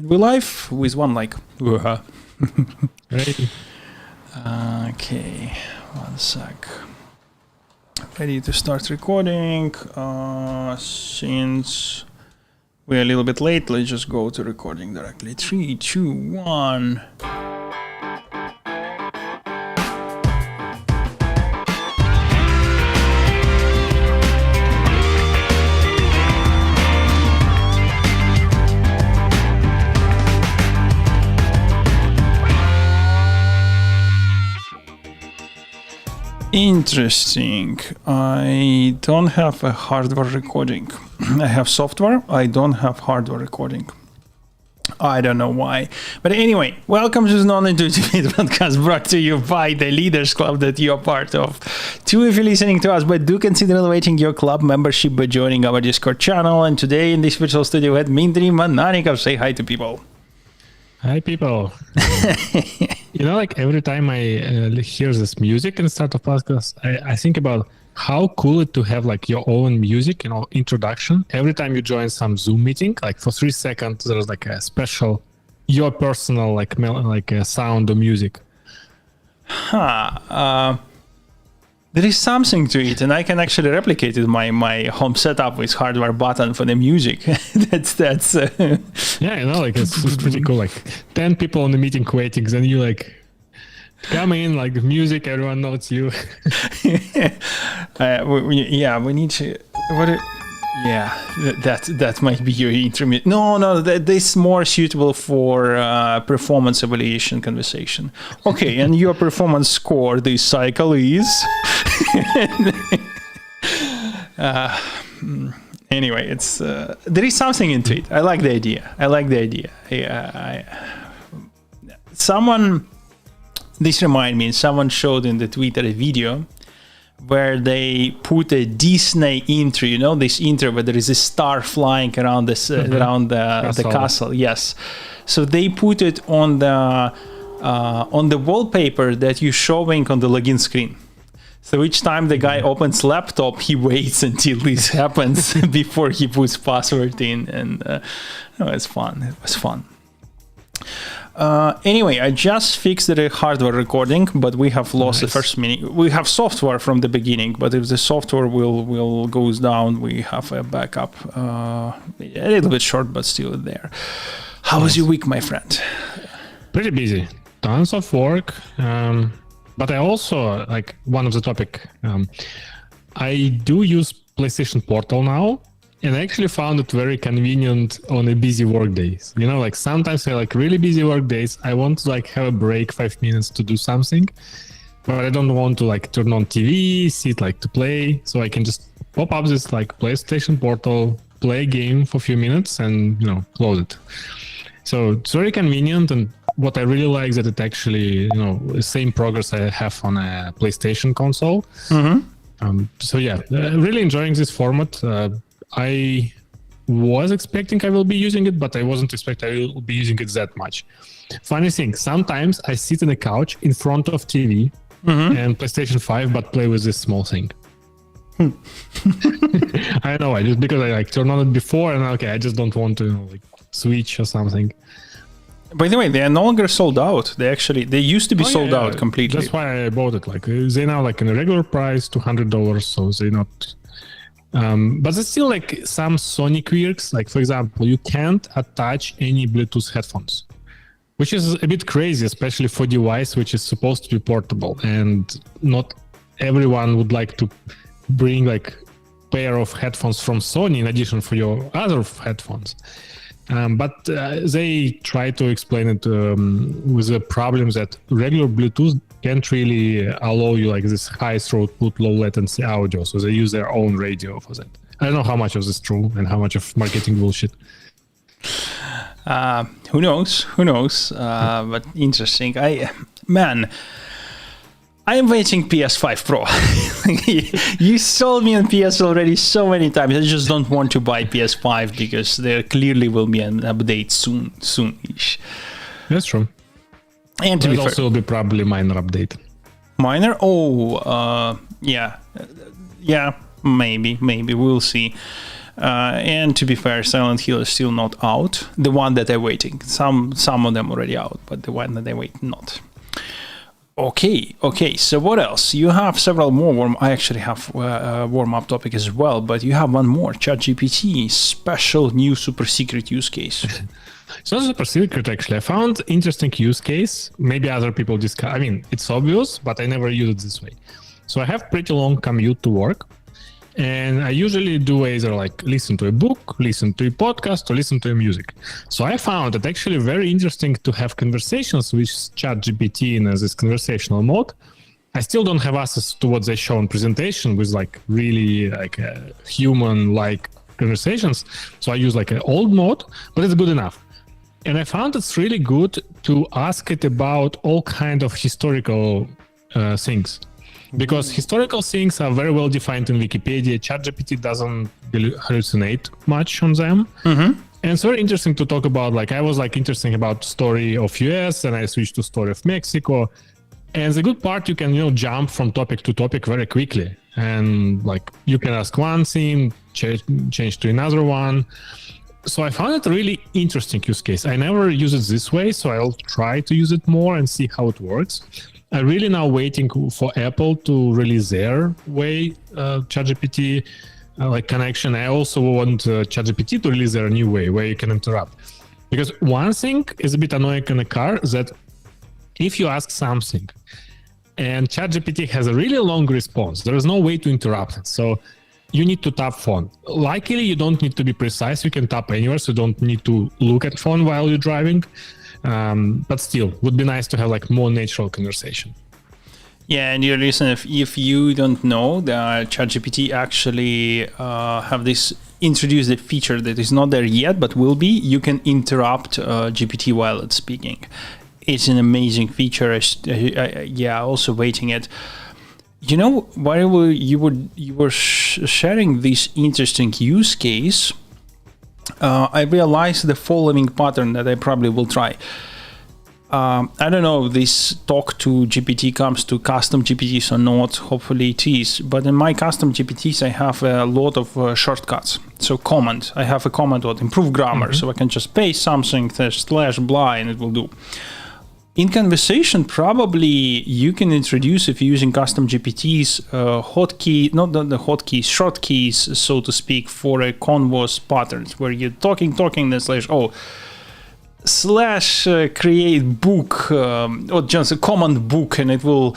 We live with one like. Ready. Okay, 1 sec. Ready to start recording. Since we're a little bit late, let's just go to recording directly. 3, 2, 1. Interesting. I don't have a hardware recording. I have software. I don't have hardware recording. I don't know why. But anyway, welcome to the Non-Intuitive podcast brought to you by the Leaders Club that you're part of. Two, if you're listening to us, but do consider elevating your club membership by joining our Discord channel. And today in this virtual studio we had Dmitry Mananikov. Say hi to people. Hi, people. Like every time I hear this music in the start of podcast, I think about how cool it to have like your own music, introduction. Every time you join some Zoom meeting, like for 3 seconds, there's like a special, your personal like sound or music. There is something to it, and I can actually replicate it my home setup with hardware button for the music. that's yeah, it's pretty cool. Like 10 people in the meeting waiting, then you like come in, like the music, everyone knows you. We need to. That might be your intermediate. No, this is more suitable for performance evaluation conversation. Okay, and your performance score this cycle is. Anyway, it's there is something into it. I like the idea. This reminds me, someone showed in the Twitter a video where they put a Disney intro, this intro where there is a star flying around this around the castle. Yes, so they put it on the wallpaper that you're showing on the login screen. So each time the guy opens laptop, he waits until this happens before he puts password in, and it's fun. It was fun. Anyway, I just fixed the hardware recording, but we have lost the first minute. We have software from the beginning, but if the software will goes down, we have a backup. A little bit short, but still there. How was your week, my friend? Pretty busy. Tons of work. But I also, like one of the topic, I do use PlayStation Portal now. And I actually found it very convenient on a busy work days. Like sometimes I like really busy work days. I want to like have a break, 5 minutes to do something, but I don't want to like turn on TV, sit like to play. So I can just pop up this like PlayStation Portal, play a game for a few minutes and, close it. So it's very convenient. And what I really like is that it actually, the same progress I have on a PlayStation console. Mm-hmm. Really enjoying this format. I was expecting I will be using it, but I wasn't expecting I will be using it that much. Funny thing, sometimes I sit on the couch in front of TV and PlayStation 5, but play with this small thing. I know, because I like turned on it before and I just don't want to switch or something. By the way, they are no longer sold out. They used to be sold out completely. That's why I bought it. Like they now like in a regular price, $200, so they're not. But there's still like some Sony quirks. Like for example, you can't attach any Bluetooth headphones, which is a bit crazy, especially for device which is supposed to be portable, and not everyone would like to bring like pair of headphones from Sony in addition for your other headphones. But they try to explain it with the problem that regular Bluetooth can't really allow you like this high throughput, low latency audio. So they use their own radio for that. I don't know how much of this is true and how much of marketing bullshit. Who knows? But interesting. I am waiting PS5 Pro. You sold me on PS already so many times. I just don't want to buy PS5 because there clearly will be an update soon-ish. That's true. And to there also will be probably minor update. Minor? Yeah, maybe we'll see. And to be fair, Silent Hill is still not out. The one that I'm waiting. Some of them already out, but the one that I wait not. Okay. So what else? You have several more. I actually have a warm-up topic as well, but you have one more. ChatGPT, special new super secret use case. It's not super secret, actually. I found interesting use case. Maybe other people discuss. I mean, it's obvious, but I never use it this way. So I have pretty long commute to work. And I usually do either like listen to a book, listen to a podcast, or listen to a music. So I found it actually very interesting to have conversations with ChatGPT in this conversational mode. I still don't have access to what they show in presentation with like really like human-like conversations. So I use like an old mode, but it's good enough. And I found it's really good to ask it about all kind of historical things. Because historical things are very well defined in Wikipedia. ChatGPT doesn't hallucinate much on them. Mm-hmm. And it's very interesting to talk about, like, I was like interesting about story of US and I switched to story of Mexico. And the good part, you can, jump from topic to topic very quickly. And like, you can ask one thing, change to another one. So I found it a really interesting use case. I never use it this way, so I'll try to use it more and see how it works. I'm really now waiting for Apple to release their way ChatGPT connection. I also want ChatGPT to release their new way where you can interrupt. Because one thing is a bit annoying in a car that if you ask something and ChatGPT has a really long response, there is no way to interrupt it. So you need to tap phone. Luckily, you don't need to be precise. You can tap anywhere, so you don't need to look at phone while you're driving. But still, would be nice to have like more natural conversation. Yeah, and you listen, if you don't know, the ChatGPT actually have this introduced a feature that is not there yet, but will be. You can interrupt GPT while it's speaking. It's an amazing feature. Also waiting it. While you were sharing this interesting use case, I realized the following pattern that I probably will try. I don't know if this talk to GPT comes to custom GPTs or not. Hopefully it is. But in my custom GPTs, I have a lot of shortcuts. So command. I have a command what improve grammar. So I can just paste something / blah and it will do. In conversation, probably you can introduce, if you're using custom GPTs, short keys, so to speak, for a converse patterns where you're talking, then / create book, or just a command book, and it will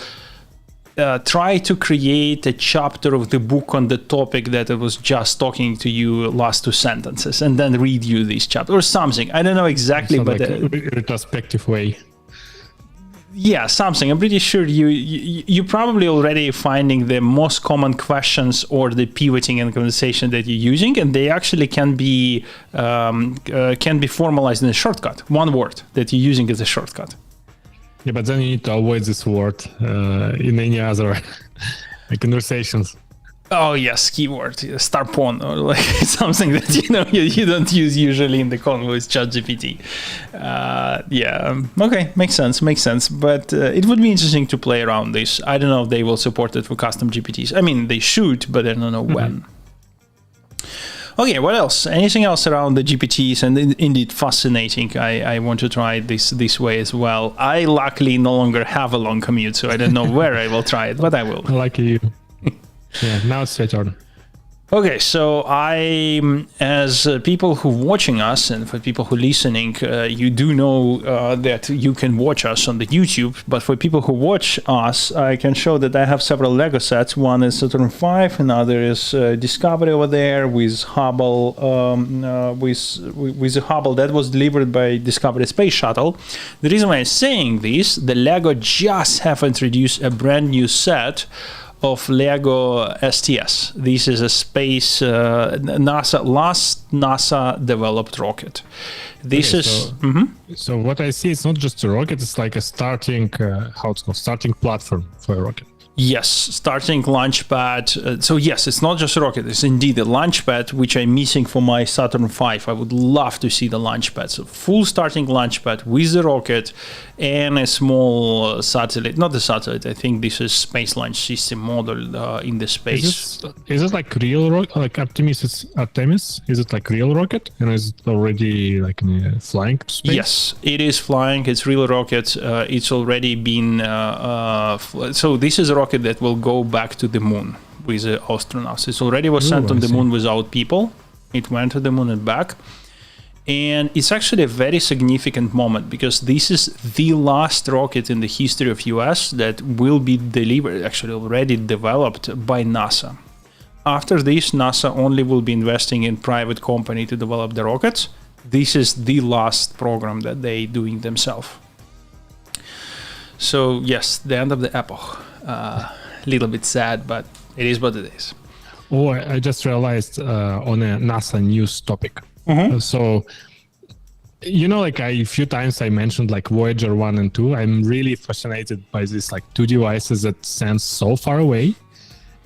try to create a chapter of the book on the topic that it was just talking to you last 2 sentences, and then read you this chapter or something. I don't know exactly, so but like a retrospective way. Yeah, something. I'm pretty sure you probably already finding the most common questions or the pivoting in conversation that you're using, and they actually can be formalized in a shortcut. One word that you're using as a shortcut. Yeah, but then you need to avoid this word in any other conversations. Oh yes, keyword starpon or like something that you don't use usually in the convo with ChatGPT. Okay, makes sense. But it would be interesting to play around this. I don't know if they will support it for custom GPTs. I mean, they should, but I don't know when. Okay, what else? Anything else around the GPTs? And indeed, fascinating. I want to try this way as well. I luckily no longer have a long commute, so I don't know where I will try it, but I will. Lucky you. Yeah, now it's your turn. Okay, so as people who watching us and for people who listening, you do know that you can watch us on the YouTube. But for people who watch us, I can show that I have several Lego sets. One is Saturn V, another is Discovery over there with Hubble, with the Hubble that was delivered by Discovery Space Shuttle. The reason why I'm saying this, the Lego just have introduced a brand new set of Lego STS. This is a space last NASA developed rocket. So what I see, it's not just a rocket, it's like a starting starting platform for a rocket. Yes, starting launchpad. So yes, it's not just a rocket. It's indeed a launchpad, which I'm missing for my Saturn V. I would love to see the launchpad. So full starting launchpad with the rocket and a small satellite. Not the satellite. I think this is Space Launch System model in the space. Is it like real rocket? Like Artemis? Is it like real rocket? And is it already like flying to space? Yes, it is flying. It's real rocket. It's already been. So this is a rocket that will go back to the moon with the astronauts. It already was sent on the moon without people. It went to the moon and back. And it's actually a very significant moment because this is the last rocket in the history of US that will be delivered, actually already developed by NASA. After this, NASA only will be investing in private company to develop the rockets. This is the last program that they doing themselves. So yes, the end of the epoch. A little bit sad, but it is what it is. Oh, I just realized on a NASA news topic. So, like a few times I mentioned like Voyager 1 and 2. I'm really fascinated by these like two devices that sense so far away.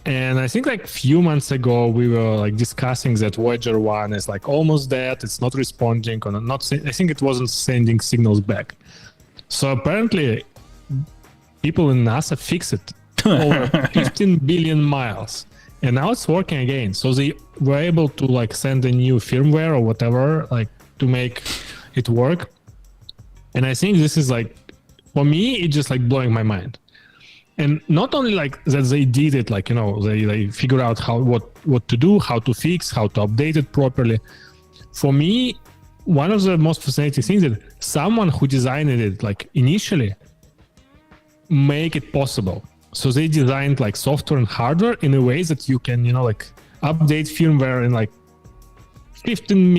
And I think like a few months ago, we were like discussing that Voyager 1 is like almost dead. It's not responding or not. I think it wasn't sending signals back. So apparently people in NASA fixed it over 15 billion miles. And now it's working again. So they were able to like send a new firmware or whatever, like to make it work. And I think this is like, for me, it's just like blowing my mind. And not only like that they did it, like, they figure out what to do, how to fix, how to update it properly. For me, one of the most fascinating things that someone who designed it, like initially, make it possible. So they designed like software and hardware in a way that you can, like update firmware in like 15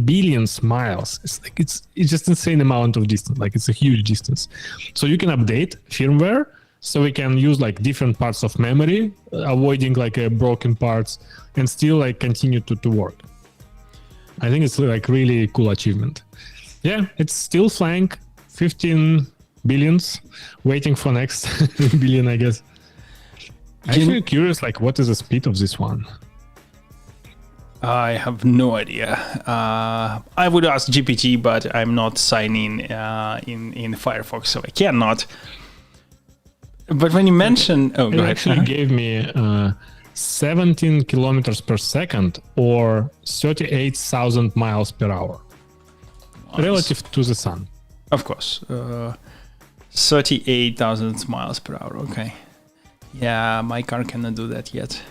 billion miles. It's like it's just insane amount of distance. Like it's a huge distance. So you can update firmware. So we can use like different parts of memory, avoiding like broken parts, and still like continue to work. I think it's like really cool achievement. Yeah, it's still flying 15 billions, waiting for next billion, I guess. I'm actually curious, like, what is the speed of this one? I have no idea. I would ask GPT, but I'm not signing in Firefox, so I cannot. But when you mention, it actually gave me 17 kilometers per second or 38,000 miles per hour, relative to the sun. Of course. 38,000 miles per hour. Okay. Yeah, my car cannot do that yet.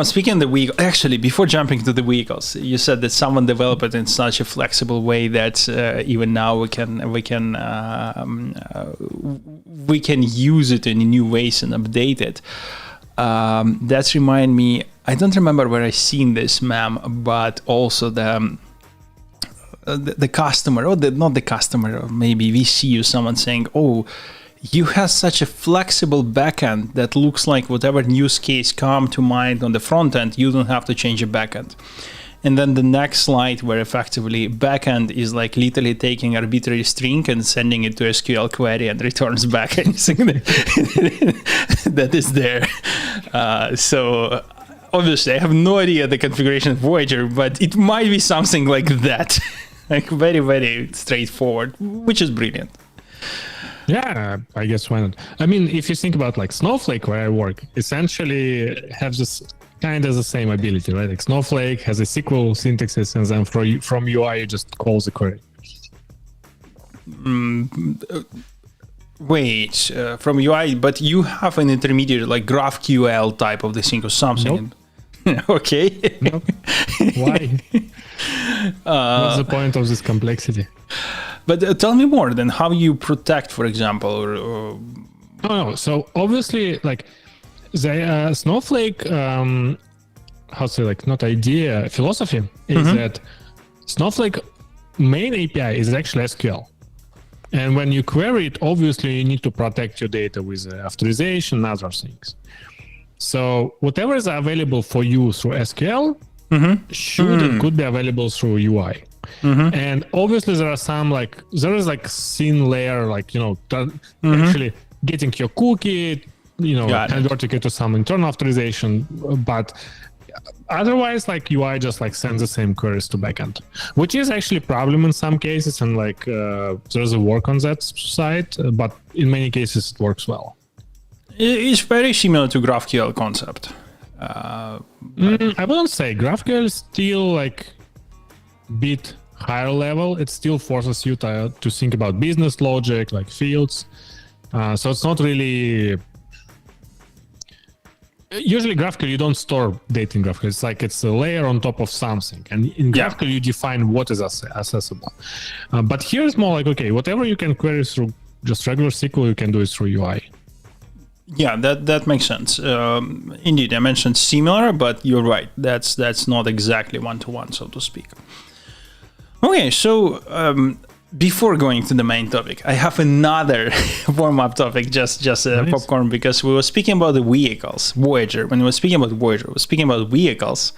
Speaking of the vehicle, actually, before jumping to the vehicles, you said that someone developed it in such a flexible way that even now we can use it in new ways and update it. That remind me. I don't remember where I seen this, ma'am, but also the customer, or not the customer, or maybe VC or someone saying, "Oh, you have such a flexible backend that looks like whatever use case come to mind on the front end, you don't have to change a backend." And then the next slide, where effectively backend is like literally taking arbitrary string and sending it to SQL query and returns back anything that is there. So obviously, I have no idea the configuration of Voyager, but it might be something like that. Like very, very straightforward, which is brilliant. Yeah, I guess why not? I mean, if you think about like Snowflake, where I work, essentially have this kind of the same ability, right? Like Snowflake has a SQL syntaxes, and then from UI you just call the query. From UI, but you have an intermediate like GraphQL type of the thing or something. Nope. Okay. Nope. Why? What's the point of this complexity? But tell me more. Then, how you protect, for example, or... No. So obviously, like the Snowflake, philosophy is that Snowflake main API is actually SQL. And when you query it, obviously you need to protect your data with authorization and other things. So whatever is available for you through SQL could be available through UI. And obviously there are some there is thin layer, actually getting your cookie, converting it to some internal authorization, but otherwise UI just sends the same queries to backend, which is actually a problem in some cases, and there's a work on that side, but in many cases it works well. It's very similar to GraphQL concept. I wouldn't say GraphQL is still bit higher level. It still forces you to think about business logic, fields. So it's not really. Usually GraphQL, you don't store data in GraphQL. It's a layer on top of something. And in GraphQL, you define what is accessible. But here it's more okay, whatever you can query through just regular SQL, you can do it through UI. Yeah, that makes sense. Indeed, I mentioned similar, but you're right. That's not exactly one-to-one, so to speak. Okay, so before going to the main topic, I have another warm-up topic, just nice. Popcorn, because we were speaking about the vehicles, Voyager. When we were speaking about Voyager, we were speaking about vehicles,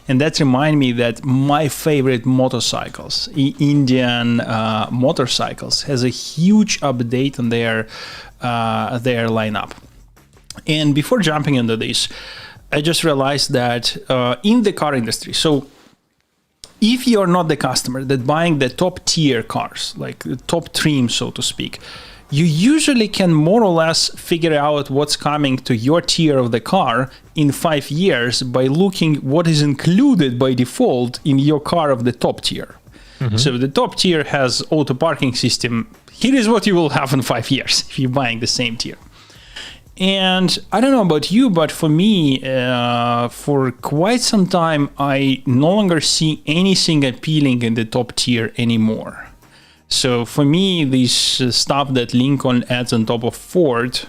and that reminded me that my favorite motorcycles, Indian motorcycles, has a huge update on their lineup. And before jumping into this, I just realized that in the car industry, so if you're not the customer that buying the top tier cars, the top trim, so to speak, you usually can more or less figure out what's coming to your tier of the car in 5 years by looking what is included by default in your car of the top tier. So the top tier has auto parking system. Here is what you will have in 5 years if you're buying the same tier. And I don't know about you, but for me, for quite some time, I no longer see anything appealing in the top tier anymore. So for me, this stuff that Lincoln adds on top of Ford,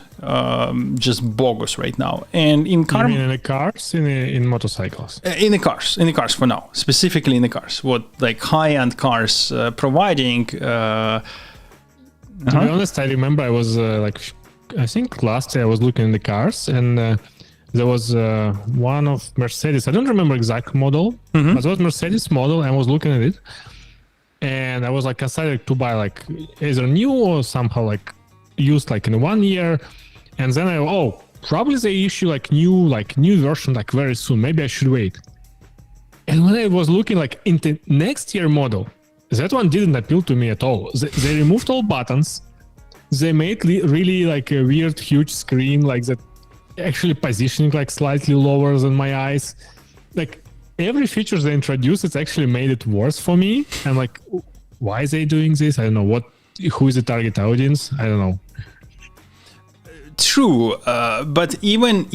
just bogus right now. And in car, you mean in the cars, in motorcycles? In the cars for now, specifically in the cars. What high-end cars providing. To be honest, I remember I was I think last year I was looking in the cars, and there was one of Mercedes. I don't remember exact model, but it was Mercedes model, and I was looking at it, and I was considering to buy either new or somehow used in 1 year, and then probably they issue new version very soon. Maybe I should wait. And when I was looking into next year model, that one didn't appeal to me at all. They removed all buttons. They made really a weird, huge screen that actually positioning slightly lower than my eyes. Every feature they introduced, it's actually made it worse for me. I'm why are they doing this? I don't know. Who is the target audience? I don't know. True, but even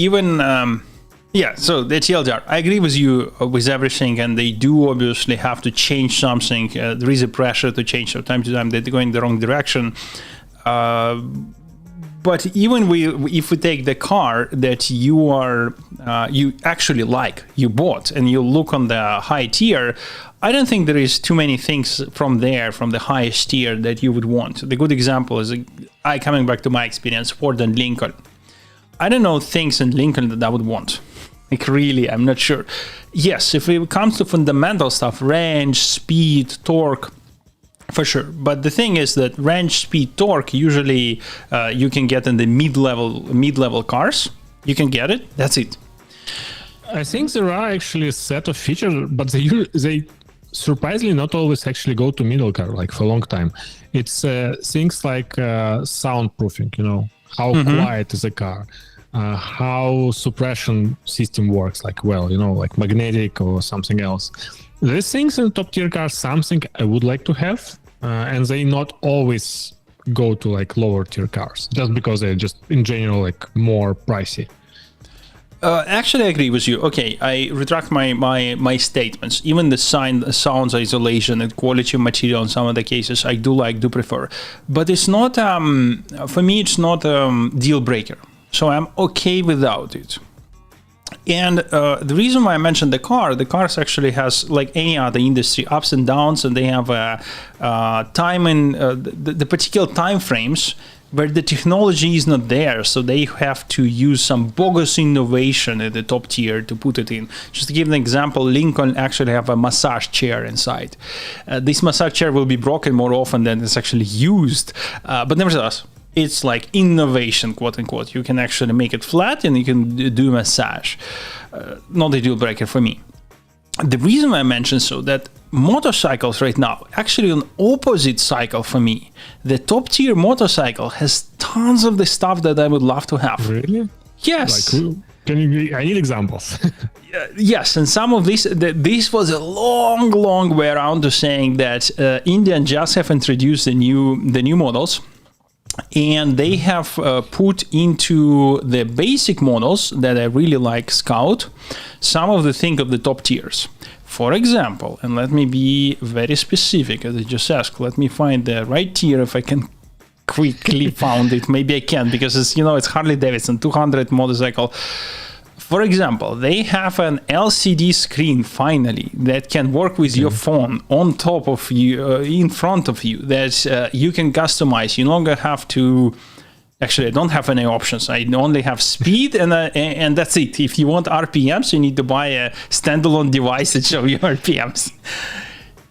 so the TLDR, I agree with you with everything, and they do obviously have to change something. There is a pressure to change from time to time. They're going the wrong direction. But even if we take the car that you actually you bought, and you look on the high tier, I don't think there is too many things from the highest tier that you would want. The good example is coming back to my experience, Ford and Lincoln. I don't know things in Lincoln that I would want. Really, I'm not sure. Yes, if it comes to fundamental stuff, range, speed, torque, for sure. But the thing is that range, speed, torque, usually you can get in the mid-level cars. You can get it. That's it. I think there are actually a set of features, but they surprisingly not always actually go to middle car for a long time. It's things like soundproofing, how quiet is a car, how suppression system works, magnetic or something else. These things in top tier cars, something I would like to have, and they not always go to lower tier cars, just because they're just in general more pricey. Actually, I agree with you. Okay, I retract my statements. Even the sounds isolation and quality of material in some of the cases, I do prefer. But it's not, for me, it's not a deal breaker. So I'm okay without it. And the reason why I mentioned the cars actually has, like any other industry, ups and downs, and they have time in the particular time frames where the technology is not there, so they have to use some bogus innovation at the top tier to put it in. Just to give an example, Lincoln actually have a massage chair inside. This massage chair will be broken more often than it's actually used, but nevertheless, it's like innovation, quote unquote. You can actually make it flat and you can do massage. Not a deal breaker for me. The reason I mentioned so that motorcycles right now, actually an opposite cycle for me. The top tier motorcycle has tons of the stuff that I would love to have. Really? Yes. Like, I need examples. Yes, and some of this was a long way around to saying that India just have introduced the new models. And they have put into the basic models that I really like, Scout, some of the things of the top tiers. For example, and let me be very specific, as I just asked, let me find the right tier if I can quickly found it. Maybe I can, because it's Harley Davidson 200 motorcycle. For example, they have an LCD screen finally that can work with your phone on top of you, in front of you, that you can customize. You no longer have to. Actually, I don't have any options. I only have speed, and that's it. If you want RPMs, you need to buy a standalone device that shows you RPMs.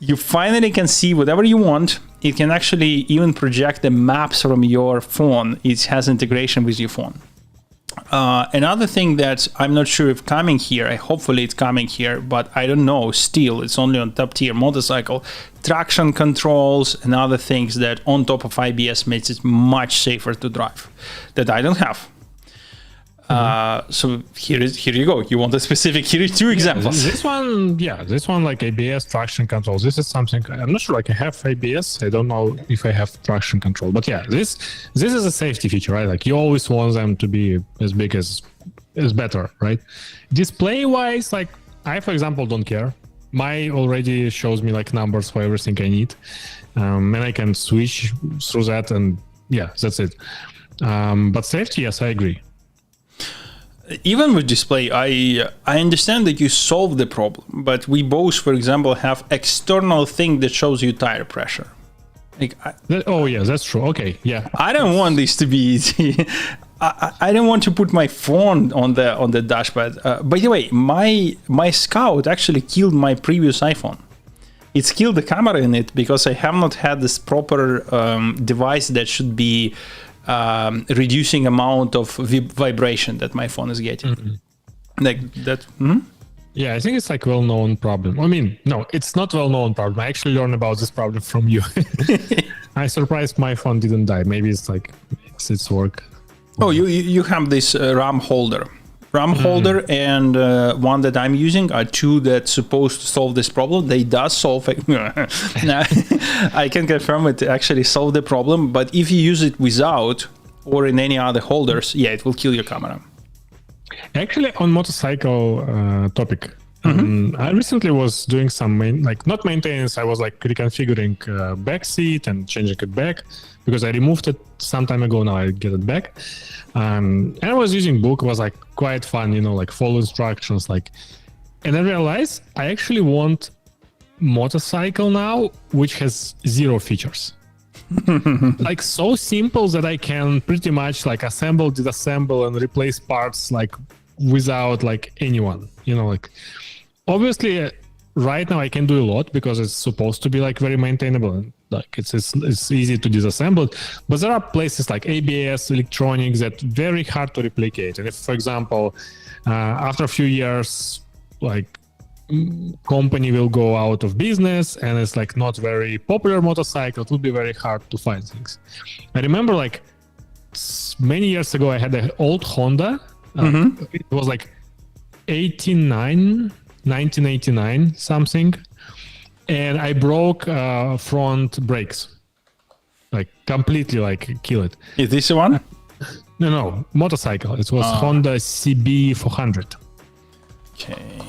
You finally can see whatever you want. It can actually even project the maps from your phone. It has integration with your phone. Another thing that I'm not sure if coming here, hopefully it's coming here, but I don't know, still, it's only on top tier motorcycle, traction controls and other things that on top of IBS makes it much safer to drive, that I don't have. So here you go. You want a specific, here are two examples. This one like ABS traction controls. This is something I'm not sure. Like I have ABS. I don't know if I have traction control, but yeah, this is a safety feature, right? Like you always want them to be as big as better, right? Display wise, like I, for example, don't care. My already shows me like numbers for everything I need, and I can switch through that, and yeah, that's it. But safety, yes, I agree. Even with display, I understand that you solve the problem, but we both, for example, have external thing that shows you tire pressure. Like, yeah, that's true. Okay, yeah. I don't want this to be easy. I don't want to put my phone on the dashboard. By the way, my Scout actually killed my previous iPhone. It's killed the camera in it because I have not had this proper device that should be reducing amount of vibration that my phone is getting. Like that. Yeah, I think it's like well-known problem. I mean, no, it's not well-known problem. I actually learned about this problem from you. I surprised my phone didn't die. Maybe it's like it's work. Oh, you have this RAM holder. Holder and one that I'm using are two that's supposed to solve this problem. They does solve it. I can confirm it actually solve the problem, but if you use it without or in any other holders, yeah, it will kill your camera. Actually, on motorcycle topic, I recently was doing some not maintenance. I was like reconfiguring back seat and changing it back because I removed it some time ago. Now I get it back. And I was using book. It was like quite fun, like follow instructions, and I realized I actually want motorcycle now, which has 0 features. Like so simple that I can pretty much like assemble, disassemble and replace parts like without like anyone, like obviously right now I can do a lot because it's supposed to be like very maintainable and like it's easy to disassemble, but there are places like ABS, electronics that very hard to replicate. And if, for example, after a few years, like company will go out of business and it's like not very popular motorcycle, it will be very hard to find things. I remember like many years ago, I had an old Honda. It was like 1989 something. And I broke front brakes, like completely, like kill it. Is this the one? No, motorcycle. It was Honda CB 400. Okay.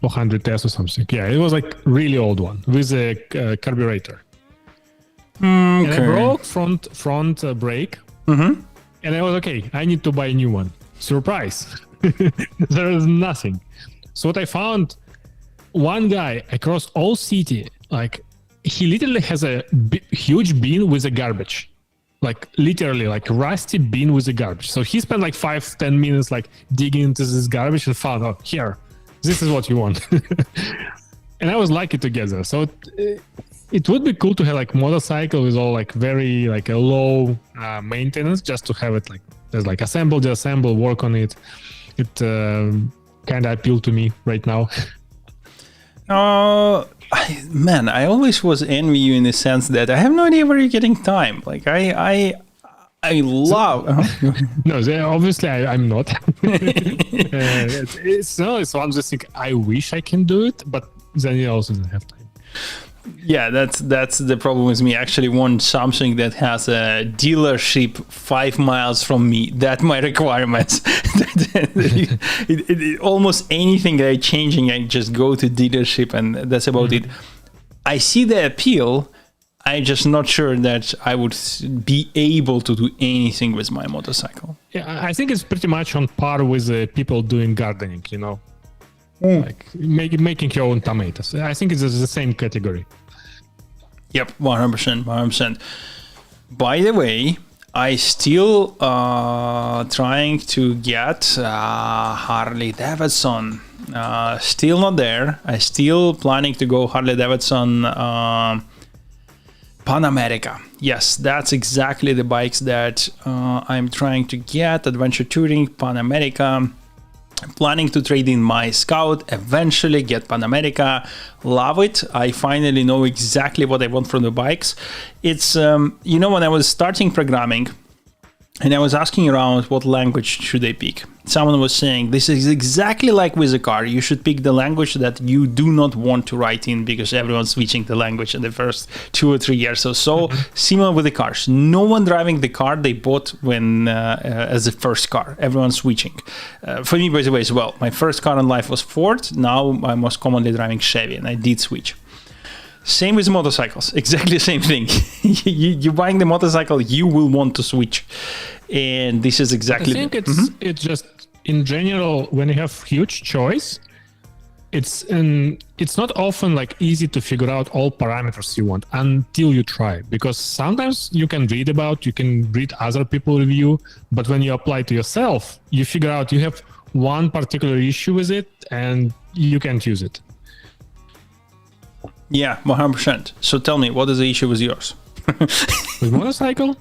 400S or something. Yeah, it was like really old one with a carburetor. And I broke front brake. And I was okay. I need to buy a new one. Surprise! There is nothing. So what I found. One guy across all city, like he literally has a huge bin with a garbage. like literally like rusty bin with the garbage. So he spent like 5-10 minutes like digging into this garbage and found out, here, this is what you want. And I was lucky to get there. So it would be cool to have like motorcycle with all like very like a low maintenance, just to have it like there's like assemble, disassemble, work on it. It kind of appealed to me right now. Man, I always was envy you in the sense that I have no idea where you're getting time. Like I love. No, obviously I'm not. It's one of those things I wish I can do it, but then you also don't have time. Yeah, that's the problem with me. I actually want something that has a dealership 5 miles from me. That's my requirements. Almost anything that I'm changing, I just go to dealership, and that's about it. I see the appeal. I'm just not sure that I would be able to do anything with my motorcycle. Yeah, I think it's pretty much on par with people doing gardening, you know. Like making your own tomatoes. I think it's the same category. Yep, 100%. By the way, I still trying to get Harley Davidson. Still not there. I still planning to go Harley Davidson Panamerica. Yes, that's exactly the bikes that I'm trying to get. Adventure Touring, Panamerica. Planning to trade in my Scout, eventually get Panamerica. Love it. I finally know exactly what I want from the bikes. It's, you know, when I was starting programming and I was asking around what language should I pick, someone was saying this is exactly like with a car. You should pick the language that you do not want to write in, because everyone's switching the language in the first 2 or 3 years. So similar with the cars. No one driving the car they bought when as the first car. Everyone's switching. For me, by the way, as well, my first car in life was Ford. Now I'm most commonly driving Chevy, and I did switch. Same with motorcycles, exactly the same thing. You're buying the motorcycle, you will want to switch. And this is exactly... I think it's just, in general, when you have huge choice, it's not often like easy to figure out all parameters you want until you try. Because sometimes you can read other people review, but when you apply to yourself, you figure out you have one particular issue with it and you can't use it. Yeah, 100%. So tell me, what is the issue with yours? With motorcycle?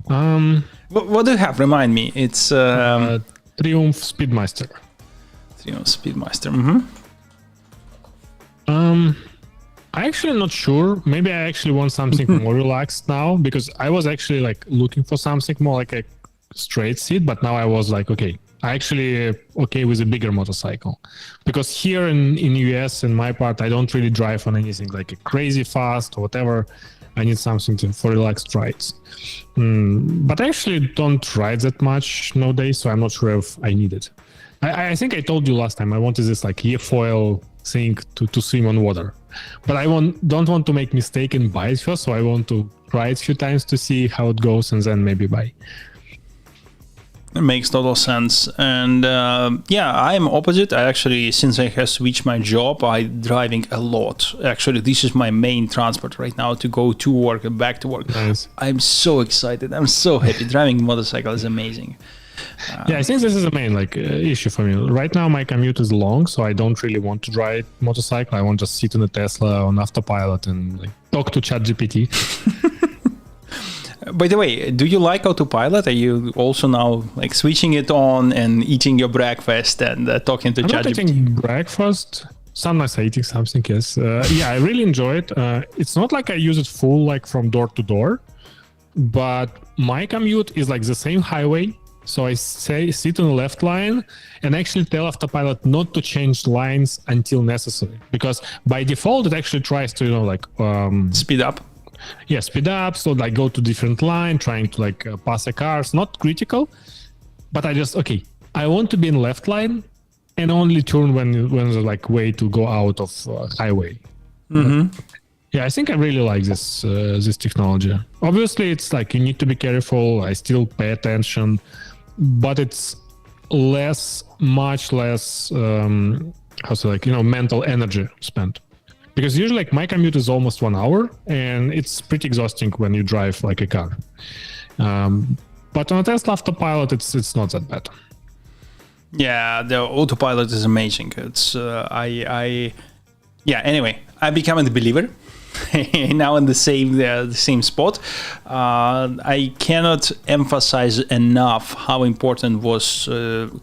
What do you have? Remind me. It's Triumph Speedmaster. Triumph Speedmaster. I'm actually not sure. Maybe I actually want something more relaxed now, because I was actually like looking for something more like a straight seat, but now I was like, okay, I actually okay with a bigger motorcycle, because here in US, in my part, I don't really drive on anything like a crazy fast or whatever. I need something for relaxed rides. But I actually don't ride that much nowadays, so I'm not sure if I need it. I think I told you last time I wanted this like airfoil thing to swim on water, but I don't want to make mistake and buy it first, so I want to try it a few times to see how it goes and then maybe buy. It makes total sense. And yeah, I'm opposite. I actually, since I have switched my job, I'm driving a lot. Actually, this is my main transport right now to go to work and back to work. Nice. I'm so excited. I'm so happy. Driving a motorcycle is amazing. Yeah, I think this is the main issue for me. Right now, my commute is long, so I don't really want to drive motorcycle. I want to just sit in a Tesla on autopilot and talk to Chat GPT. By the way, do you like autopilot? Are you also now switching it on and eating your breakfast and talking to ChatGPT? I'm not eating breakfast. Sometimes I'm eating something, yes. Yeah, I really enjoy it. It's not like I use it full from door to door, but my commute is the same highway. So I sit on the left line and actually tell autopilot not to change lines until necessary, because by default it actually tries to speed up. Yeah, speed up, so go to different line, trying to pass a car. It's not critical, but I want to be in left line and only turn when there's way to go out of highway. Yeah, I think I really like this technology. Obviously, it's you need to be careful. I still pay attention, but it's much less mental energy spent. because usually like my commute is almost 1 hour, and it's pretty exhausting when you drive like a car. But on a Tesla autopilot, it's not that bad. Yeah, the autopilot is amazing. It's Anyway, I become a believer. Now in the same spot. I cannot emphasize enough how important was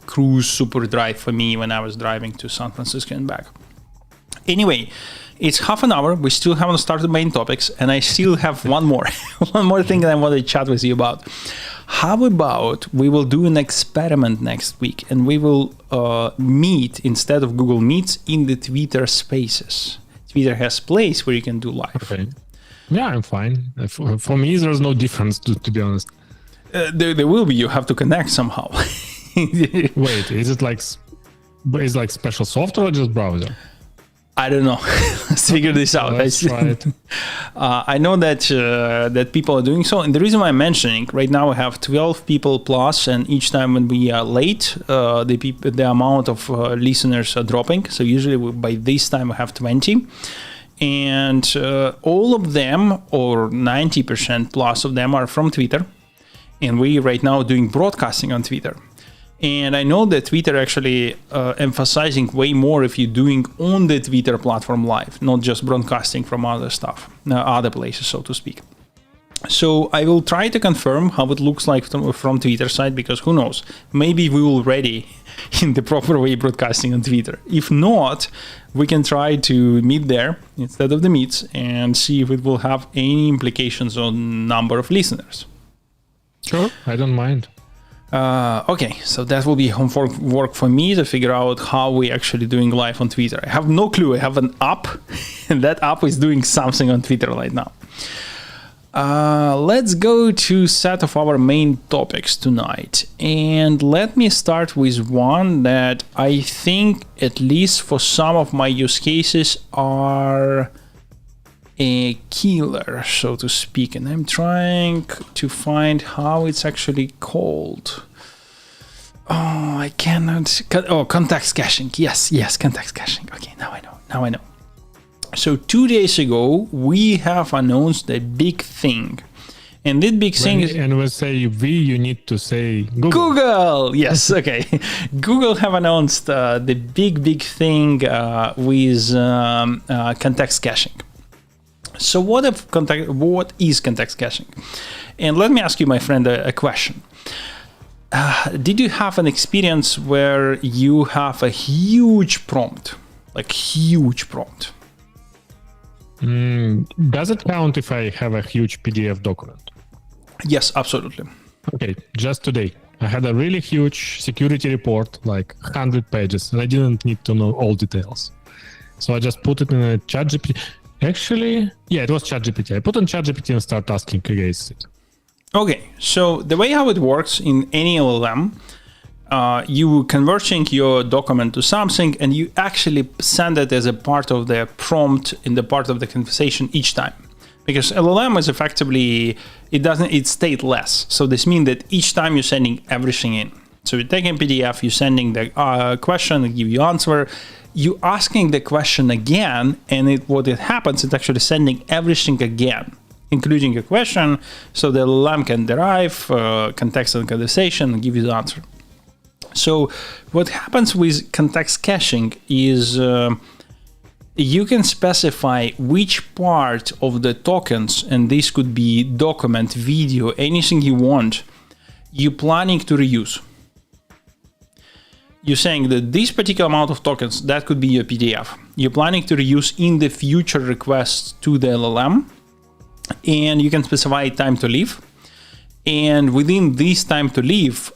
cruise super drive for me when I was driving to San Francisco and back. Anyway, it's half an hour. We still haven't started the main topics, and I still have one more thing that I want to chat with you about. How about we will do an experiment next week, and we will meet instead of Google Meets in the Twitter Spaces. Twitter has place where you can do live. Okay. Yeah, I'm fine. For me, there's no difference, to be honest. There will be. You have to connect somehow. Wait, is it like special software or just browser? I don't know. Let's figure this out. Let's try it. I know that people are doing so, and the reason why I'm mentioning right now, we have 12 people plus, and each time when we are late, the amount of listeners are dropping. So usually by this time we have 20, and all of them, or 90% plus of them, are from Twitter, and we right now doing broadcasting on Twitter. And I know that Twitter actually emphasizing way more if you're doing on the Twitter platform live, not just broadcasting from other stuff, other places, so to speak. So I will try to confirm how it looks like from Twitter side, because who knows, maybe we will already in the proper way broadcasting on Twitter. If not, we can try to meet there instead of the meets and see if it will have any implications on number of listeners. Sure, I don't mind. Okay, so that will be homework for me to figure out how we actually doing live on Twitter. I have no clue. I have an app, and that app is doing something on Twitter right now. Let's go to set of our main topics tonight. And let me start with one that I think, at least for some of my use cases, are a killer, so to speak, and I'm trying to find how it's actually called. Oh, I cannot. Context caching. Yes, context caching. Okay, now I know. So 2 days ago, we have announced a big thing, and that big thing is. And we say we, you need to say Google. Google. Yes. Okay. Google have announced the big thing with context caching. So what is context caching? And let me ask you, my friend, a question. Did you have an experience where you have a huge prompt? Does it count if I have a huge PDF document? Yes, absolutely. Okay, just today, I had a really huge security report, like 100 pages, and I didn't need to know all details. So I just put it in a Chat GPT. Actually, yeah, it was ChargeGPT. I put on ChargeGPT and start asking against it. Okay, so the way how it works in any LLM, you converting your document to something, and you actually send it as a part of the prompt in the part of the conversation each time. Because LLM is effectively, it's stateless. So this means that each time you're sending everything in. So you're taking PDF, you're sending the question, it give you answer. You asking the question again, and what happens, it's actually sending everything again, including a question, so the LLM can derive context and conversation and give you the answer. So what happens with context caching is you can specify which part of the tokens, and this could be document, video, anything you want, you're planning to reuse. You're saying that this particular amount of tokens, that could be your PDF. You're planning to reuse in the future requests to the LLM, and you can specify time to leave. And within this time to leave,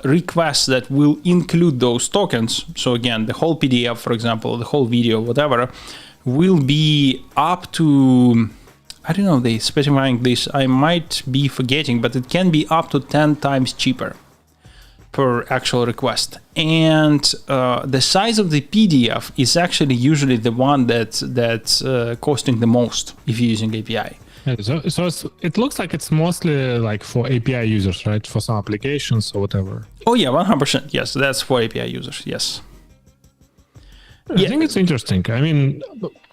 requests that will include those tokens, so again, the whole PDF, for example, the whole video, whatever, will be up to, I don't know, they specifying this, I might be forgetting, but it can be up to 10 times cheaper per actual request. And the size of the PDF is actually usually the one that's costing the most if you're using API. So it looks like it's mostly like for API users, right? For some applications or whatever. Oh yeah, 100%. Yes, that's for API users. Yes. I think it's interesting. I mean,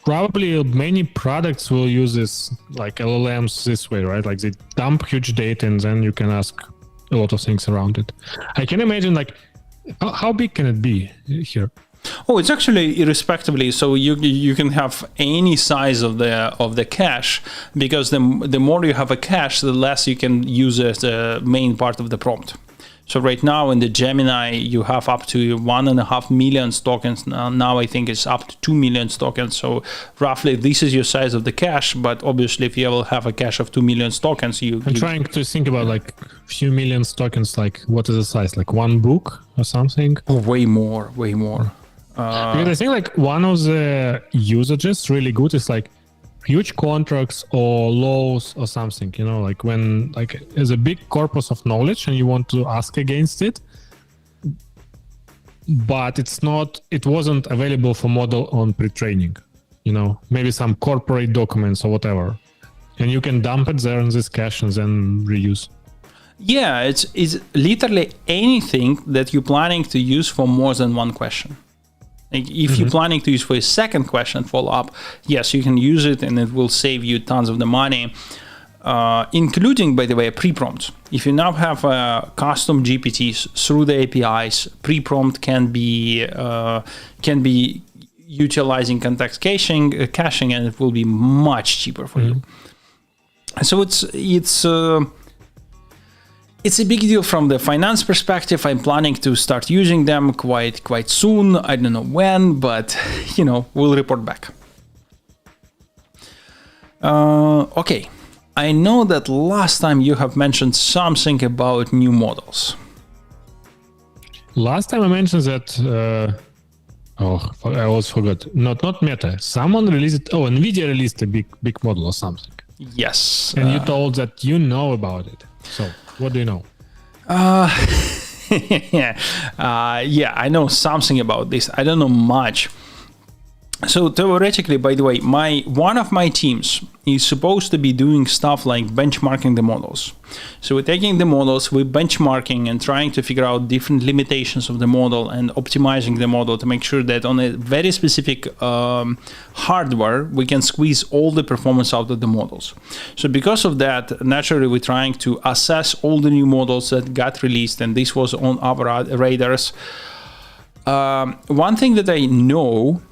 probably many products will use this, like LLMs this way, right? Like they dump huge data and then you can ask a lot of things around it. I can imagine, like, how big can it be here? Oh, it's actually irrespectively. So you can have any size of the cache, because the more you have a cache, the less you can use as the main part of the prompt. So right now in the Gemini, you have up to 1.5 million tokens. Now I think it's up to 2 million tokens. So roughly this is your size of the cache. But obviously, if you will have a cache of 2 million tokens, I'm trying to think about like a few million tokens. Like what is the size? Like one book or something? Oh, way more. Because I think like one of the usages really good is like huge contracts or laws or something, you know, like when like there's a big corpus of knowledge and you want to ask against it, but it wasn't available for model on pre-training, you know, maybe some corporate documents or whatever, and you can dump it there in this cache and then reuse. Yeah, it's literally anything that you're planning to use for more than one question. Like if you're planning to use for a second question follow-up, yes, you can use it and it will save you tons of the money, including, by the way, a pre-prompt. If you now have custom GPTs through the APIs, pre-prompt can be utilizing context caching, and it will be much cheaper for you. So it's a big deal from the finance perspective. I'm planning to start using them quite soon. I don't know when, but you know, we'll report back. Okay, I know that last time you have mentioned something about new models. Last time I mentioned that. I always forgot. Not Meta. Someone released it. Oh, NVIDIA released a big model or something. Yes. And you told that you know about it. So. What do you know? Yeah, I know something about this. I don't know much. So theoretically, by the way, one of my teams is supposed to be doing stuff like benchmarking the models. So we're taking the models, we're benchmarking and trying to figure out different limitations of the model and optimizing the model to make sure that on a very specific hardware, we can squeeze all the performance out of the models. So because of that, naturally, we're trying to assess all the new models that got released, and this was on our radars. One thing that I know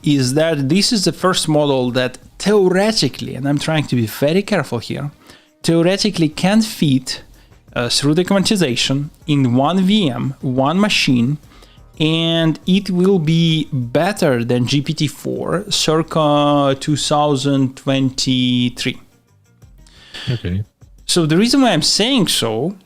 is that this is the first model that theoretically, and I'm trying to be very careful here, theoretically can fit through the quantization in one VM, one machine, and it will be better than GPT-4 circa 2023. Okay. So the reason why I'm saying so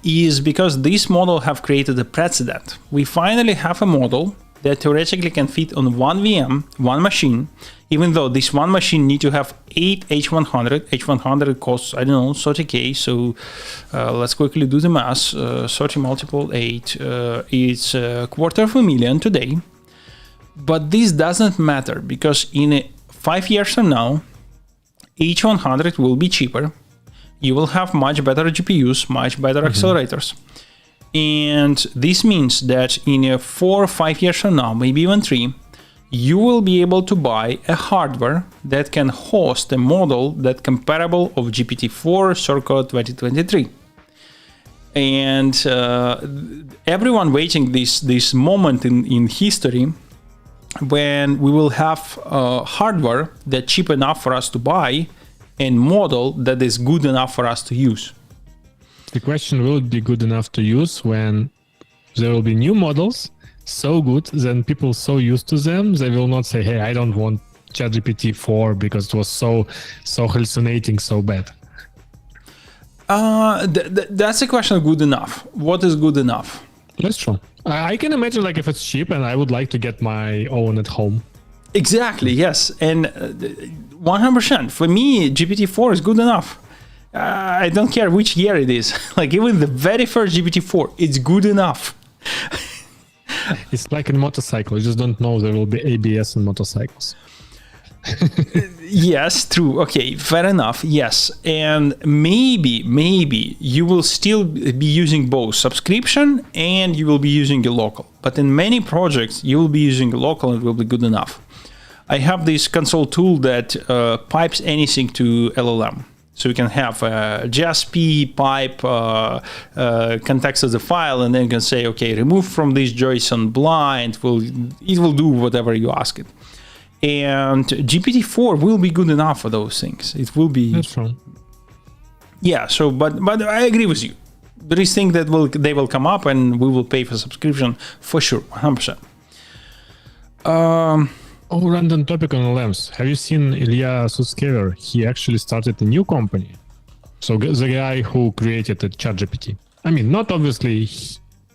is because this model have created a precedent. We finally have a model that theoretically can fit on one VM, one machine, even though this one machine need to have 8 H100. H100 costs, I don't know, 30K. So let's quickly do the math. 30 multiple 8, it's $250,000 today. But this doesn't matter because in 5 years from now, H100 will be cheaper. You will have much better GPUs, much better accelerators. And this means that in 4 or 5 years from now, maybe even 3, you will be able to buy a hardware that can host a model that's comparable of GPT-4 circa 2023. And everyone waiting this moment in history when we will have hardware that's cheap enough for us to buy and model that is good enough for us to use. The question, will it be good enough to use when there will be new models so good, then people so used to them, they will not say, hey, I don't want ChatGPT 4 because it was so hallucinating, so bad. That's a question of good enough. What is good enough? That's true. I can imagine like if it's cheap and I would like to get my own at home. Exactly, yes. And 100%. For me, GPT-4 is good enough. I don't care which year it is. Like even the very first GPT-4, it's good enough. It's like in motorcycle. You just don't know there will be ABS in motorcycles. Yes, true. Okay, fair enough. Yes. And maybe you will still be using both subscription and you will be using a local. But in many projects, you will be using a local and it will be good enough. I have this console tool that pipes anything to LLM. So you can have JSP pipe context of the file, and then you can say, okay, remove from this JSON blind. It will do whatever you ask it. And GPT-4 will be good enough for those things. It will be. That's true. Yeah. So, but I agree with you. There is things that they will come up, and we will pay for subscription for sure, 100%. Random topic on LLMs. Have you seen Ilya Sutskever? He actually started a new company. So the guy who created the Chat GPT. I mean, not obviously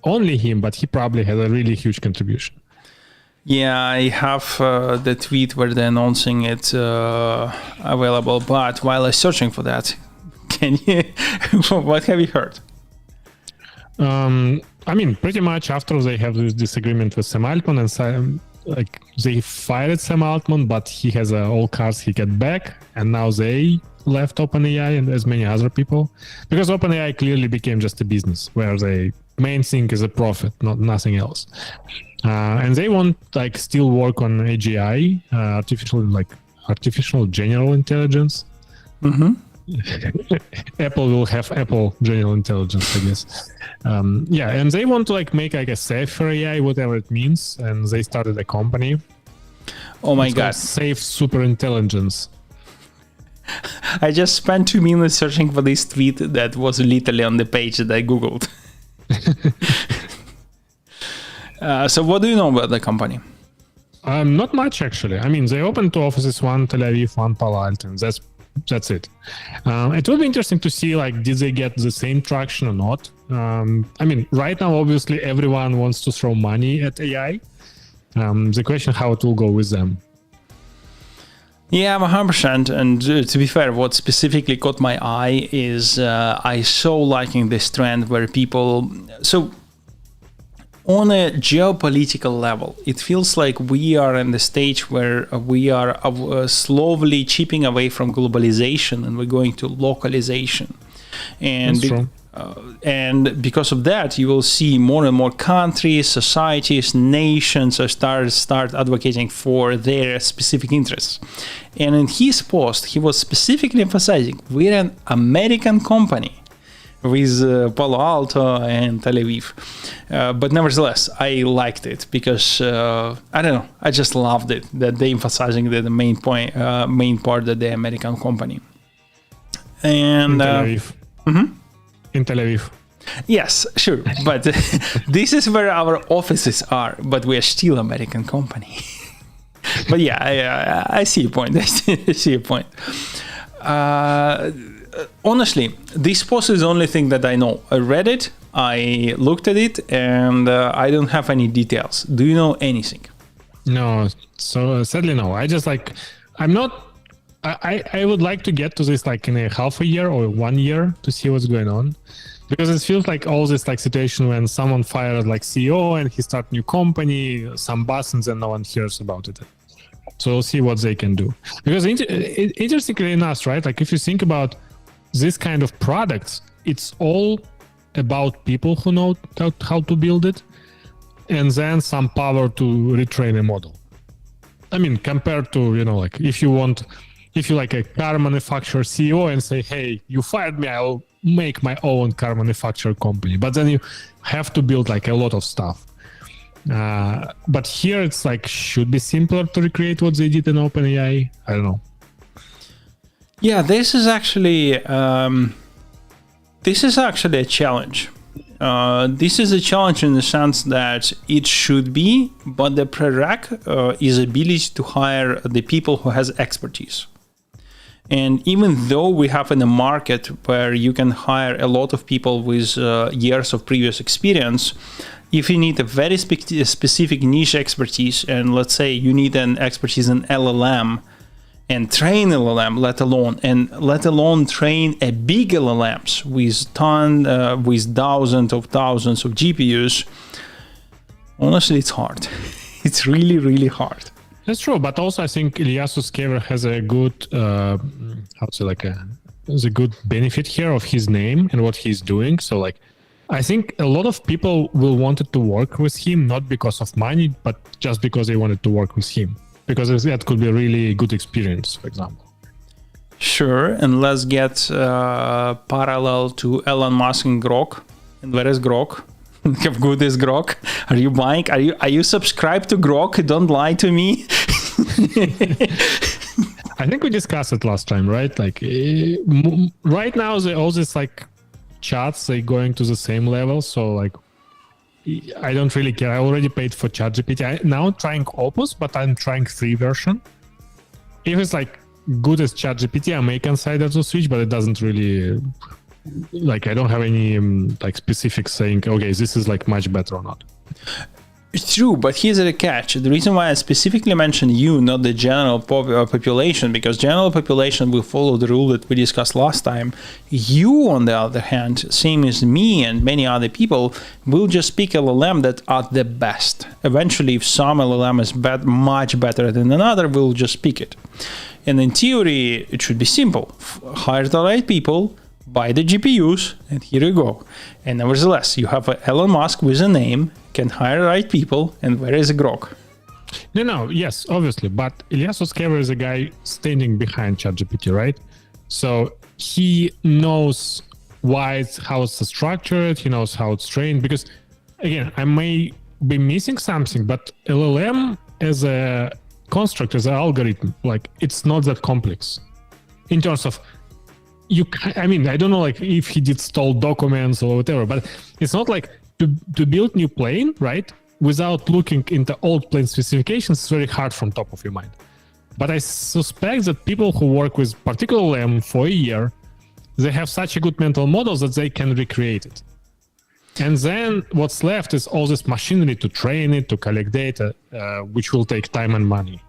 only him, but he probably had a really huge contribution. Yeah, I have the tweet where they're announcing it available. But while I'm searching for that, can you? What have you heard? I mean, pretty much after they have this disagreement with Sam Altman and they fired Sam Altman, but he has all cards he got back, and now they left OpenAI and as many other people, because OpenAI clearly became just a business where the main thing is a profit, nothing else. And they want still work on AGI, artificial general intelligence. Mm-hmm. Apple will have Apple general intelligence, I guess. And they want to make a safer AI, whatever it means, and they started a company. Oh my God! Safe super intelligence. I just spent 2 minutes searching for this tweet that was literally on the page that I googled. So what do you know about the company? Not much, actually. I mean, they opened 2 offices, one Tel Aviv, one Palo Alto, and that's it. It will be interesting to see, did they get the same traction or not? I mean, right now, obviously, everyone wants to throw money at AI. The question how it will go with them. Yeah, 100%. And to be fair, what specifically caught my eye is I saw liking this trend where people... So on a geopolitical level, it feels like we are in the stage where we are slowly chipping away from globalization and we're going to localization. And and because of that, you will see more and more countries, societies, nations start advocating for their specific interests. And in his post, he was specifically emphasizing we're an American company with Palo Alto and Tel Aviv. But nevertheless, I liked it because, I don't know, I just loved it, that they emphasizing the main part that they're American company. And in Tel Aviv. Mm-hmm. In Tel Aviv. Yes, sure. But this is where our offices are, but we're still American company. But yeah, I see your point. I see your point. Honestly, this post is the only thing that I know. I read it, I looked at it, and I don't have any details. Do you know anything? No, so sadly no. I just I'm not... I would like to get to this in a half a year or 1 year to see what's going on, because it feels like all this situation when someone fired CEO and he start new company, some buzz, and then no one hears about it. So we'll see what they can do. Because interestingly enough, right? If you think about this kind of products, it's all about people who know how to build it, and then some power to retrain a model. I mean, compared to if you like a car manufacturer CEO and say, hey, you fired me, I'll make my own car manufacturer company. But then you have to build a lot of stuff. But here it's should be simpler to recreate what they did in OpenAI. I don't know. Yeah, this is actually a challenge. This is a challenge in the sense that it should be, but the prereq is ability to hire the people who has expertise. And even though we have in a market where you can hire a lot of people with years of previous experience, if you need a very specific niche expertise, and let's say you need an expertise in LLM and train LLM, let alone train a big LLMs with thousands of GPUs, honestly, it's hard. It's really, really hard. That's true, but also I think Ilya Sutskever has a good, there's a good benefit here of his name and what he's doing. So like, I think a lot of people will wanted to work with him, not because of money, but just because they wanted to work with him, because that could be a really good experience, for example. Sure, and let's get parallel to Elon Musk and Grok. And where is Grok? How good is Grok? Are you buying? Are you subscribed to Grok? Don't lie to me. I think we discussed it last time, right? Like right now, all these like chats, they going to the same level. So like, I don't really care. I already paid for ChargeGPT. Now I'm trying Opus, but I'm trying free version. If it's like good as ChatGPT, I may consider to switch, but it doesn't really, like, I don't have any like specific saying, okay, this is like much better or not. It's true, but here's the catch. The reason why I specifically mentioned you, not the general population, because general population will follow the rule that we discussed last time. You, on the other hand, same as me and many other people, will just pick LLM that are the best. Eventually, if some LLM is much better than another, we'll just pick it. And in theory, it should be simple. Hire the right people, buy the GPUs, and here you go. And nevertheless, you have Elon Musk with a name, can hire the right people, and where is Grok? No, yes, obviously. But Ilya Sutskever is a guy standing behind ChatGPT, right? So he knows how it's structured, he knows how it's trained. Because, again, I may be missing something, but LLM as a construct, as an algorithm, like, it's not that complex. In terms of, I don't know, like, if he did stole documents or whatever, but it's not like to build new plane, right? Without looking into old plane specifications, it's very hard from top of your mind. But I suspect that people who work with particular LLM for a year, they have such a good mental models that they can recreate it. And then what's left is all this machinery to train it, to collect data, which will take time and money.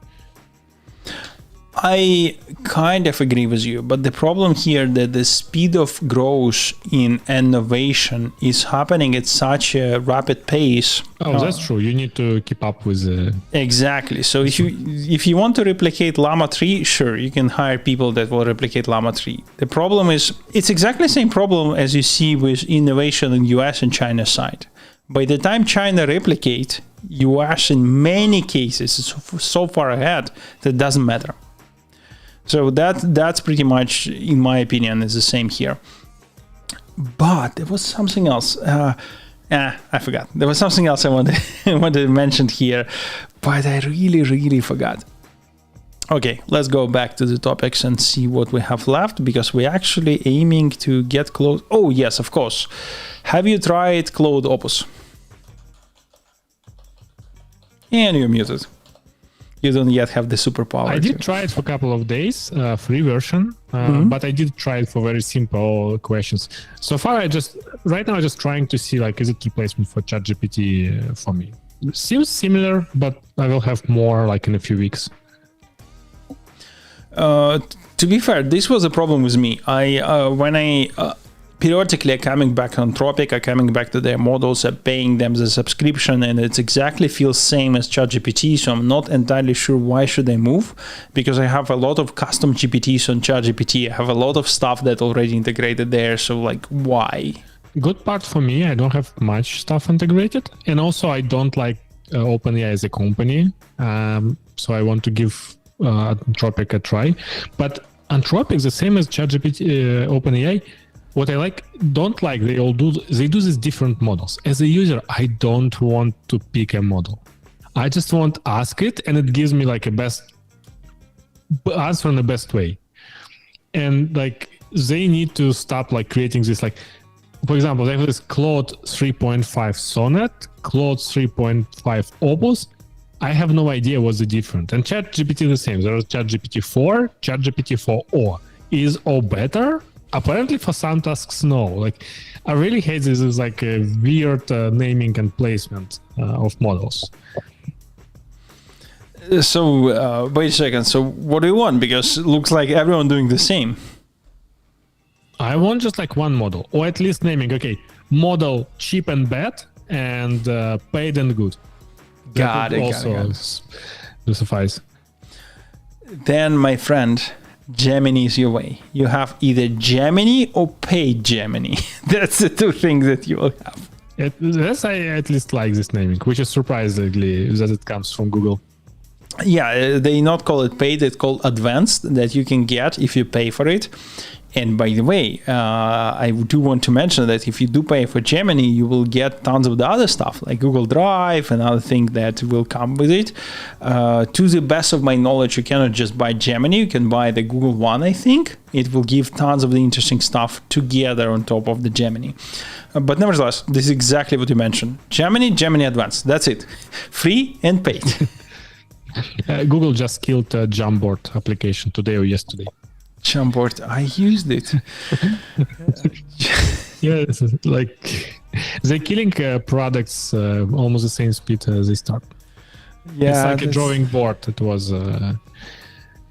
I kind of agree with you, but the problem here that the speed of growth in innovation is happening at such a rapid pace. Oh, that's true. You need to keep up with exactly. So if you want to replicate Llama 3, sure, you can hire people that will replicate Llama 3. The problem is, it's exactly the same problem as you see with innovation in US and China side. By the time China replicate, US in many cases is so far ahead that it doesn't matter. So that's pretty much, in my opinion, is the same here. But there was something else. I forgot. There was something else I wanted to mention here, but I really forgot. Okay, let's go back to the topics and see what we have left, because we're actually aiming to get close. Oh, yes, of course. Have you tried Claude Opus? And you're muted. You don't yet have the superpower. I did try it for a couple of days, free version, but I did try it for very simple questions. So far, right now I'm just trying to see, like, is it replacement for ChatGPT for me? It seems similar, but I will have more like in a few weeks. To be fair, this was a problem with me. When I periodically coming back on Anthropic, coming back to their models, paying them the subscription, and it's exactly feels same as ChatGPT. So I'm not entirely sure why should I move, because I have a lot of custom GPTs on ChatGPT. I have a lot of stuff that already integrated there. So like, why? Good part for me, I don't have much stuff integrated, and also I don't like OpenAI as a company. So I want to give Anthropic a try. But Anthropic is the same as ChatGPT, OpenAI. What I don't like, they do these different models. As a user, I don't want to pick a model. I just want to ask it, and it gives me like a best answer in the best way. And like, they need to stop like creating this, like, for example, they have this Claude 3.5 Sonnet, Claude 3.5 Opus. I have no idea what's the difference. And ChatGPT the same. There is ChatGPT 4, ChatGPT 4o. Is O better? Apparently for some tasks, no. Like, I really hate this is like a weird naming and placement of models. So wait a second. So what do you want? Because it looks like everyone doing the same. I want just like one model, or at least naming. Okay, model cheap and bad, and paid and good. Got it. suffice. Then, my friend, Gemini is your way. You have either Gemini or paid Gemini. That's the two things that you will have. I at least like this naming, which is surprisingly that it comes from Google. Yeah, they not call it paid, it's called advanced, that you can get if you pay for it. And by the way, I do want to mention that if you do pay for Gemini, you will get tons of the other stuff like Google Drive and other things that will come with it. To the best of my knowledge, you cannot just buy Gemini, you can buy the Google One, I think. It will give tons of the interesting stuff together on top of the Gemini. But nevertheless, this is exactly what you mentioned. Gemini, Gemini Advanced, that's it. Free and paid. Google just killed a Jamboard application today or yesterday. Jamboard, I used it. Yeah, like they're killing products almost the same speed as they start. Yeah, it's like a drawing board. It was, I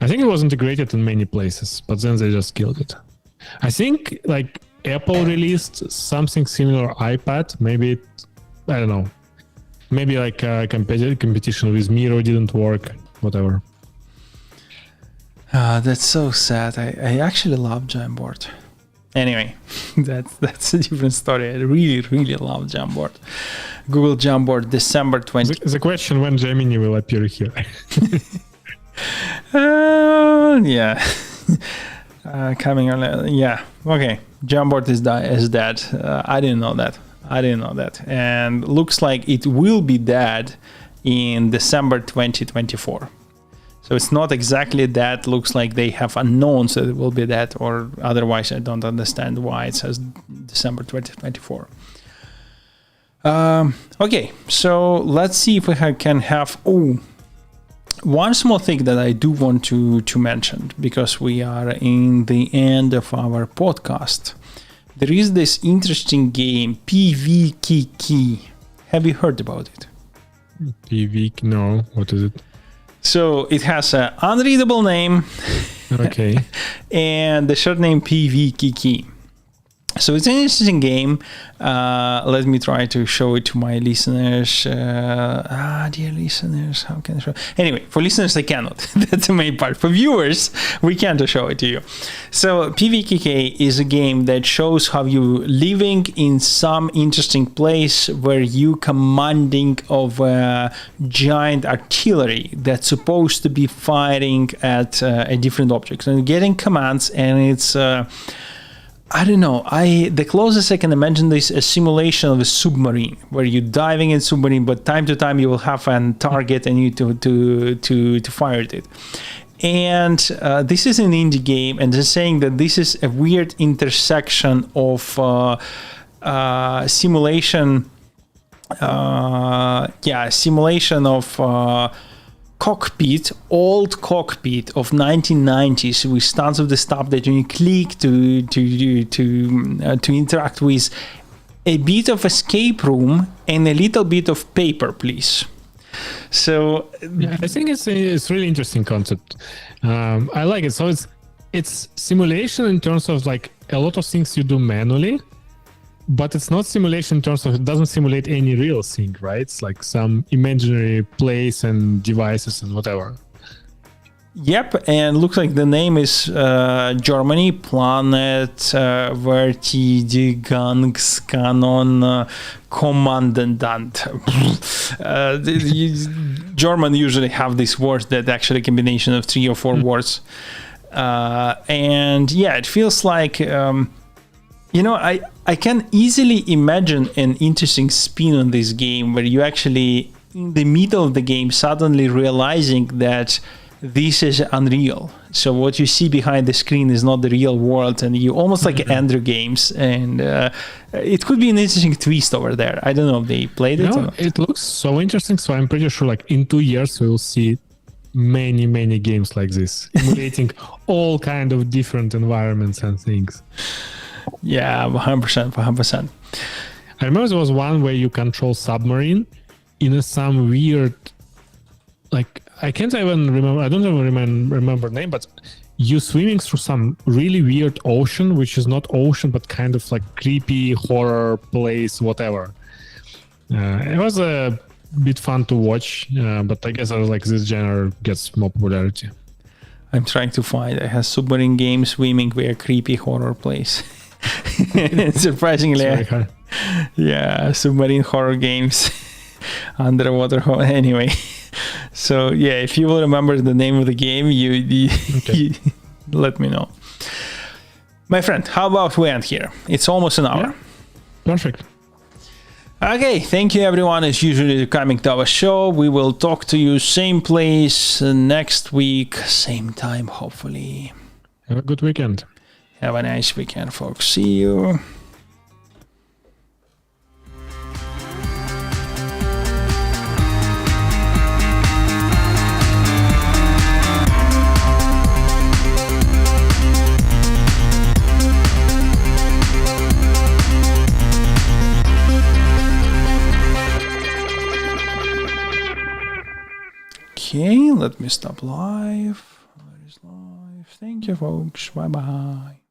think it was integrated in many places, but then they just killed it. I think like Apple released something similar iPad. Maybe I don't know. Maybe like competition with Miro didn't work. Whatever. That's so sad. I actually love Jamboard. Anyway, that's a different story. I really, really love Jamboard. Google Jamboard, December 20. The question when Gemini will appear here. Yeah. Coming on. Yeah. Okay. Jamboard is dead. I didn't know that. And looks like it will be dead in December 2024. So it's not exactly that. Looks like they have announced that it will be that, or otherwise I don't understand why it says December 2024. Okay, so let's see if we can have... Oh, one small thing that I do want to mention, because we are in the end of our podcast. There is this interesting game, PvKiki. Have you heard about it? No, what is it? So it has an unreadable name. Okay. And the short name PvKiki. So it's an interesting game. Let me try to show it to my listeners. Dear listeners, how can I show? Anyway, for listeners, I cannot. That's the main part. For viewers, we can't show it to you. So PvKK is a game that shows how you living in some interesting place where you commanding of a giant artillery that's supposed to be firing at a different objects and getting commands, and it's... I don't know. The closest I can imagine this a simulation of a submarine, where you're diving in submarine, but time to time you will have a target and you to fire it. And this is an indie game, and they're saying that this is a weird intersection of simulation. Simulation of. Old cockpit of 1990s with tons of the stuff that you click to interact with, a bit of escape room and a little bit of paper, please. So yeah, I think it's really interesting concept. I like it. So it's simulation in terms of like a lot of things you do manually. But it's not simulation in terms of it doesn't simulate any real thing, right? It's like some imaginary place and devices and whatever. Yep, and looks like the name is Germany, Planet Verteidigungskanon Kommandant. German usually have these words that actually a combination of 3 or 4 words. And yeah, it feels like... I can easily imagine an interesting spin on this game where you actually, in the middle of the game, suddenly realizing that this is unreal. So what you see behind the screen is not the real world, and you almost like Andrew games. And it could be an interesting twist over there. I don't know if they played it or not. It looks so interesting. So I'm pretty sure like in 2 years, we will see many games like this, emulating all kind of different environments and things. Yeah, 100%. I remember there was one where you control submarine in some weird, like I can't even remember. I don't even remember name, but you swimming through some really weird ocean, which is not ocean, but kind of like creepy horror place, whatever. It was a bit fun to watch, but I guess like this genre gets more popularity. I'm trying to find. I have submarine game swimming where creepy horror place. Surprisingly, yeah, submarine horror games, underwater horror. Anyway, so yeah, if you will remember the name of the game, you let me know. My friend, how about we end here? It's almost an hour. Yeah. Perfect. Okay, thank you everyone as usual for coming to our show. We will talk to you same place next week, same time, hopefully. Have a good weekend. Have a nice weekend, folks. See you. Okay, let me stop live. Where is live? Thank you, folks. Bye-bye.